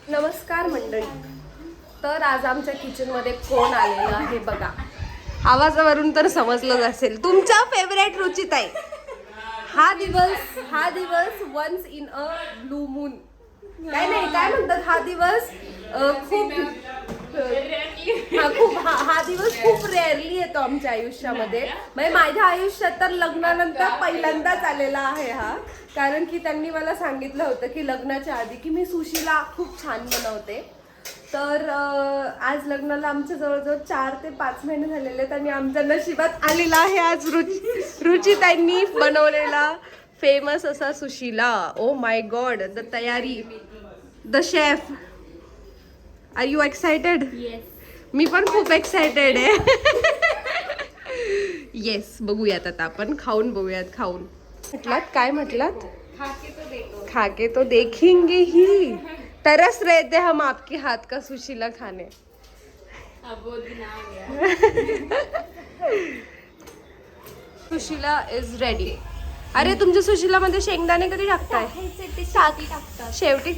नमस्कार मंडळी. तर आज आमच्या किचनमध्ये कोण आलेलं आहे बघा. आवाजावरून तर समजलंच असेल, तुमच्या फेवरेट रुचिताई. हा दिवस once in a blue moon, काय म्हणतात, हा दिवस हा दिवस खूप रेअरली येतो आमच्या आयुष्यामध्ये. म्हणजे माझ्या आयुष्यात तर लग्नानंतर पहिल्यांदाच आलेला आहे हा. कारण की त्यांनी मला सांगितलं होतं की लग्नाच्या आधी की मी सुशीला खूप छान बनवते. तर आज लग्नाला आमच्या जवळजवळ 4 ते 5 महिने झालेले आहेत आणि आमच्या नशिबात आलेला आहे आज रुचिताईंनी बनवलेला फेमस असा sushila. Oh my god, the तयारी, the chef. Are you excited? Yes. मी पण खूप एक्साइटेड आहे. येस, बघूयात आता आपण खाऊन बघूयात. खाऊन म्हटलात, काय म्हटलात? खाके तो देखेंगे ही. तरस रहे थे हम आपके हाथ का सुशीला खाने. Sushila is ready. अरे तुमच्या सुशीला मध्ये शेंगदाणे कधी टाकताय? शेवटी.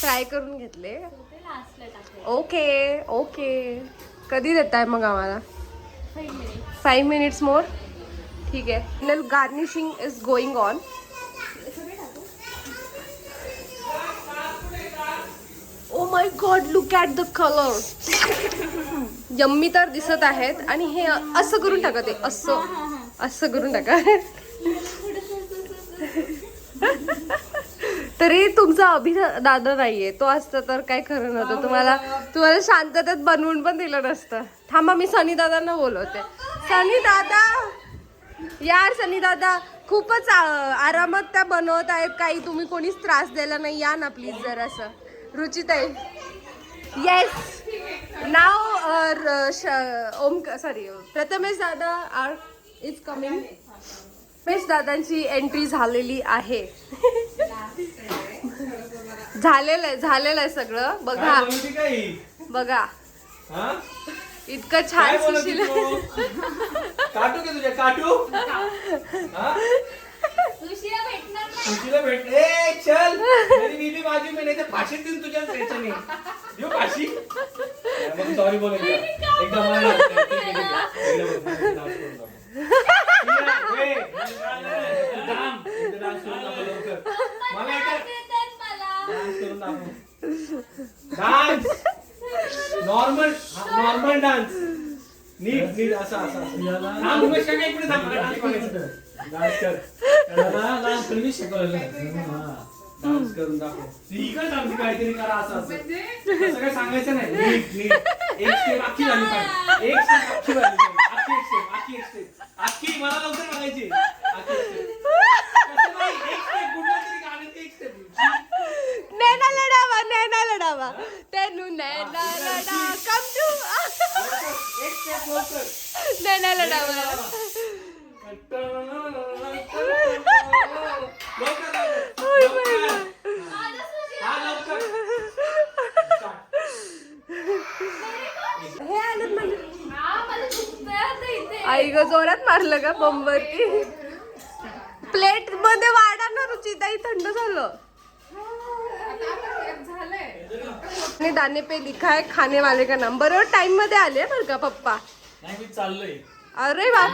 फ्राय करून घेतले. Okay okay. कधी देताय मग आम्हाला? 5 मिनिट्स मोर. ठीक आहे. Garnishing is going on. O my God, look at the colour. Yummy तर दिसत आहेत. आणि हे असं करून टाका, ते असं करून टाका. तरी तुमचा दादा नाहीये, तो असता तर काय खरं नव्हतं. तुम्हाला शांततेत बनवून पण दिलं नसतं. थांबा, मी सनी दादांना बोलवते. सनी दादा, यार सनी दादा, खूपच आरामात त्या बनवत आहेत. काही तुम्ही कोणीच त्रास द्यायला नाही. या ना प्लीज जरासं. रुचिताई. येस. नाव प्रथमेश दादा आर इज कमिंग. प्रथमेश दादांची एंट्री झालेली आहे. झालेलं आहे सगळं. बघा इतकं छान सुशीला. काटू के तुझ्या काटू. सुशीला भेट. ए चल, मेरी बीवी बाजू में नहीं तो फाशी देऊन तुझ्या त्याच्याने देऊ फाशी. मग सॉरी बोल एकदा मला डान्स. Normal dance. नीट असं डान्स कर. डान्स करून दाखव. इकडे आमची काहीतरी करा. असं काय सांगायचं नाही. नीट एक स्टेप अख्खी झाली पाहिजे. एक स्टेप अख्खी झाली पाहिजे. अख्खी एक स्टेप अख्खी मला लवकर बघायची. एक स्टेप कुठला तरी गाण्याची एक स्टेप. नैना लढावा तेनू नैना लढा कम टू. एक स्टेप लवकर. नैना लढावा. हे आलं म्हणजे आई ग, जोरात मारलं का बंबरती. प्लेट मध्ये वाढा ना रुचिताई, थंड झालं. दाने पे लिखा है खाने वाले का नाम. बरोबर टाइम मध्ये आले बरं का पप्पा. चाललंय. अरे बाप,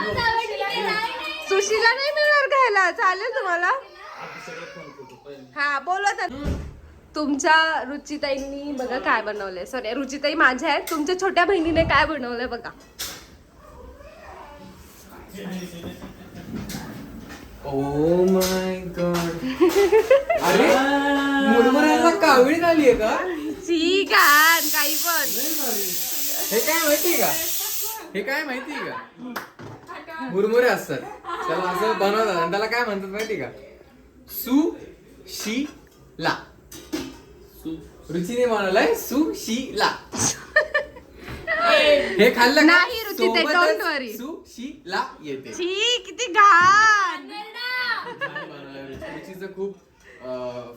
सुशीला नाही मिळणार घ्यायला. चालेल तुम्हाला. हा बोलत. तुमच्या रुचिताईंनी बघा काय बनवलंय. सॉरी, रुचिताई माझ्या आहेत. तुमच्या छोट्या बहिणीने काय बनवलंय बघा. ओ माय गॉड. अरे मुरमुऱ्याला कावळी झालीये का? ठीक आहे, काही पण. हे काय माहितीये का? मुरमुरे असतात, त्याला असं बनवतात आणि त्याला काय म्हणतात माहिती का? सुशीला. रुचीने बनवलंय सुशीला. हे खाल्लं नाही रुचिताई, डोंट वरी. सुशीला येते. किती घाण. रुचीचं खूप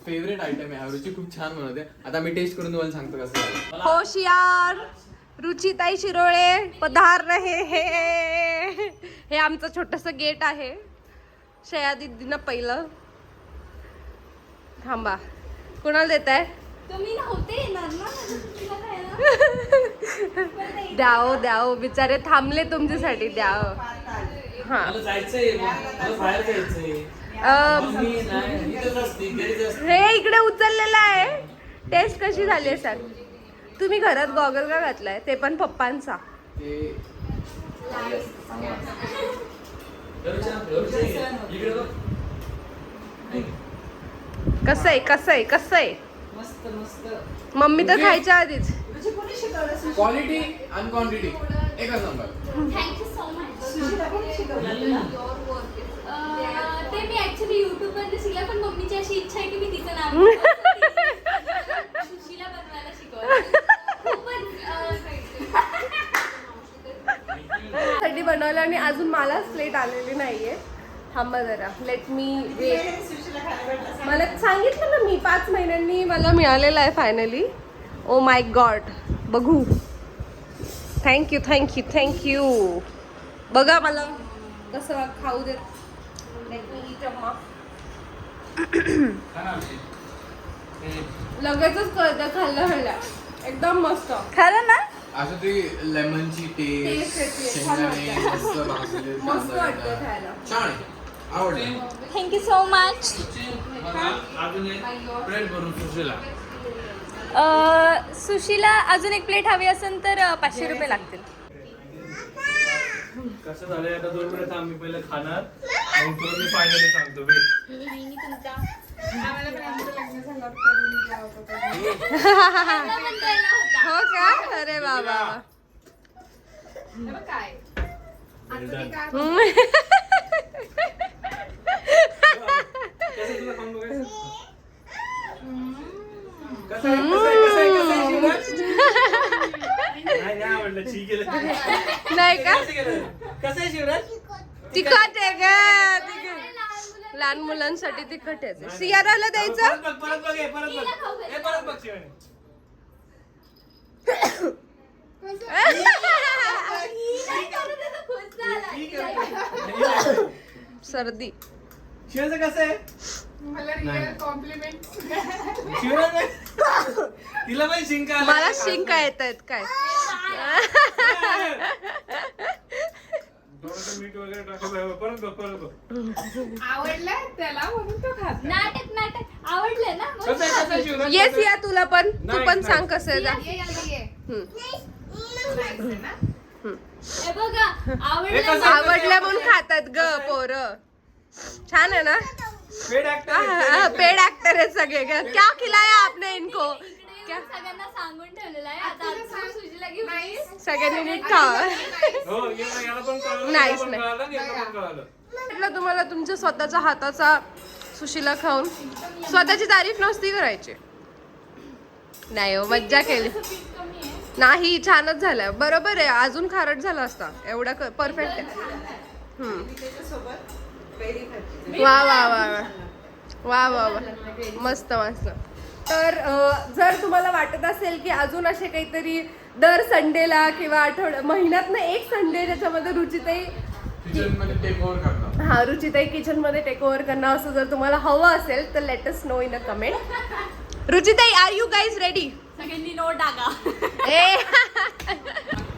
फेवरेट आयटम आहे. रुची खूप छान बनवते. आता मी टेस्ट करून तुम्हाला सांगतो कसं. होशियार रुचिताई शिरोळे पधार रहे हे आमचं छोटस गेट आहे. श्रेया दीदींना पहिलं. थांबा, कोणाला देत आहे? तुम्ही नव्हते येणार ना सुशीला खायला. द्याव द्याव, बिचारे थांबले तुमच्यासाठी. द्याव. हा मला जायचंय, मला बाहेर जायचंय. मम्मी नाही, इथंच असते, घरीच असते. हे इकडे उचललेलं आहे. टेस्ट कशी झाली आहे सांग. तुम्ही घरात गॉगल का घातलाय? ते पण पप्पांचा. इकडे बघ. कसं आहे कसं आहे कसं आहे? मस्त मस्त. मम्मी तर खायच्या आधीच. क्वालिटी आणि क्वांटिटी एकच नंबर. Thank you so much. ते मी ऍक्च्युली युट्यूब वरती शिकले, पण मम्मीची अशी इच्छा आहे की मी तिचं नाव सुशीला बनवायला शिकवलं. साठी बनवलं आणि अजून मलाच प्लेट आलेली नाहीये. थांबा जरा, लेट मी वेट. मला सांगितलं ना मी 5 महिन्यांनी मला मिळालेलं आहे फायनली. ओ माय गॉड, बघू. Thank you thank you thank you. बघा मला कसं खाऊ देत. लेट मी ईट अम्मा. लगेचच कळतं खाल्लं खाल्लं. एकदम मस्त. खरं ना? असं ती लेमनची Taste टेस्ट, येते, छान शेंगदाणे वाटतं. मस्त भाजलेले मस्त कांदा वाटतं येतात. खायला. छान आहे, आवडलं. Thank you so much. अजून एक प्लेट भरून सुशीला. सुशीला अजून एक प्लेट हवी असेल तर 500 रुपये लागतील. कसं झालंय आता 2 मिनिट आम्ही पहिलं खाणार, मग तुला मी फायनली सांगतो. वेट. हो का? अरे बाबा. कसं तुला खाऊन बघायचं? कसं आहे, कसं आहे, कसं आहे, कसं आहे, शिवराज? नाही आवडलं, ठीक आहे. नाही का? कसं आहे शिवराज? तिखट आहे ग. लहान मुलांसाठी तिखट आहे. सियाराला द्यायचं. परत बघ, परत बघ, हे परत बघ, हे परत बघ शिवानी. सर्दी. शिवाचं कसं आहे? शिवराज तिला पण शिंका आला. मला शिंका येत आहेत काय? थोडंसं मीठ वगैरे टाकलं. परत बघ, परत बघ. आवडलं त्याला म्हणून तो खात नाटक नाटक आवडलं ना? कसं आहे, कसं आहे शिवराज? येस या तुला पण. तू नाही, पण नाही. सांग कसं आहे. जा. ये हे बघा हे आवडलं कसं- ना? आवडलं म्हणून खातात ग पोरं. छान है ना? पेड actor आहे, पेड एक्टर है सगळे. क्या खिलाया आपने इनको? इकडे येऊन सगळ्यांना सांगून ठेवलेलं आहे. आता आपण सुशीला घेऊन येईस. सगळ्यांनी नीट खावा. हो, याला पण कळालं, नाहीच याला पण नाही. कळालं, याला पण कळालं. म्हटलं तुम्हाला तुमच्या स्वतःच्या हाताचा सुशीला खाऊन स्वतःची तारीफ नसती करायची. नाही हो, मज्जा केली. पीठ कमी आहे. नाही, छानच झालं. बरोबर आहे, अजून खारट झाला असता. एवढा परफेक्ट आहे. वा वा वा वा वा वा वा, मस्त मस्त. तर जर तुम्हाला वाटत असेल की अजून असे काहीतरी दर संडेला किंवा महिन्यातनं एक संडे ज्याच्यामध्ये रुचिताई किचनमध्ये टेक ओव्हर करणार. हा रुचिताई किचन मध्ये टेक ओव्हर करणं असं जर तुम्हाला हवं असेल तर let us know in a comment. रुचिताई, आर यू गाईज रेडी? सगळ्यांनी नोट टाका. ए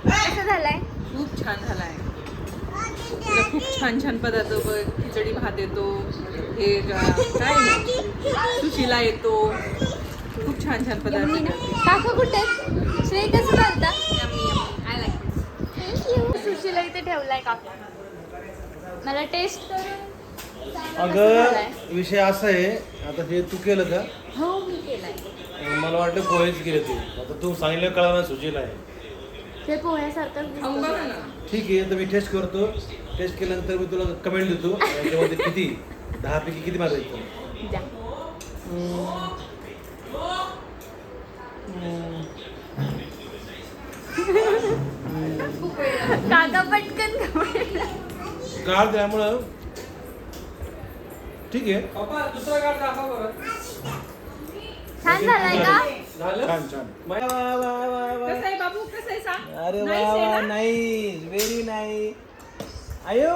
कसं झालंय? खूप छान झालाय. तुला खूप छान छान पदार्थ बघ. खिचडी भात येतो, हे काय सुशीला येतो. खूप छान छान पदार्थ करते. काका कुठे? श्रेय कसं चालतं? सुशीला इथे ठेवलाय काका. मला टेस्ट करून अगं विषय असा आहे, आता हे तू केलं का? हो मी केलाय. मला वाटलं पोहेच केले तू. आता तू सांगितलं कळायला सुचेल आहे. ते पोह्यासारखं खाऊन बघा ना. ठीक आहे, तर मी टेस्ट करतो. टेस्ट केल्यानंतर मी तुला कमेंट देतो. त्याच्यामध्ये किती 10 पैकी किती माझं येतो. काका पटकन काळ त्यामुळं ठीक आहे. पप्पा, दुसरा कार्ड दाखवा बरं. छान झालाय का? झालं? छान छान. वा, वा, वा, वा, वा. कसं आहे बाबू, कसं आहे सांग? अरे Nice वा आहे वा, ना? नाही व्हेरी नाईस. अयो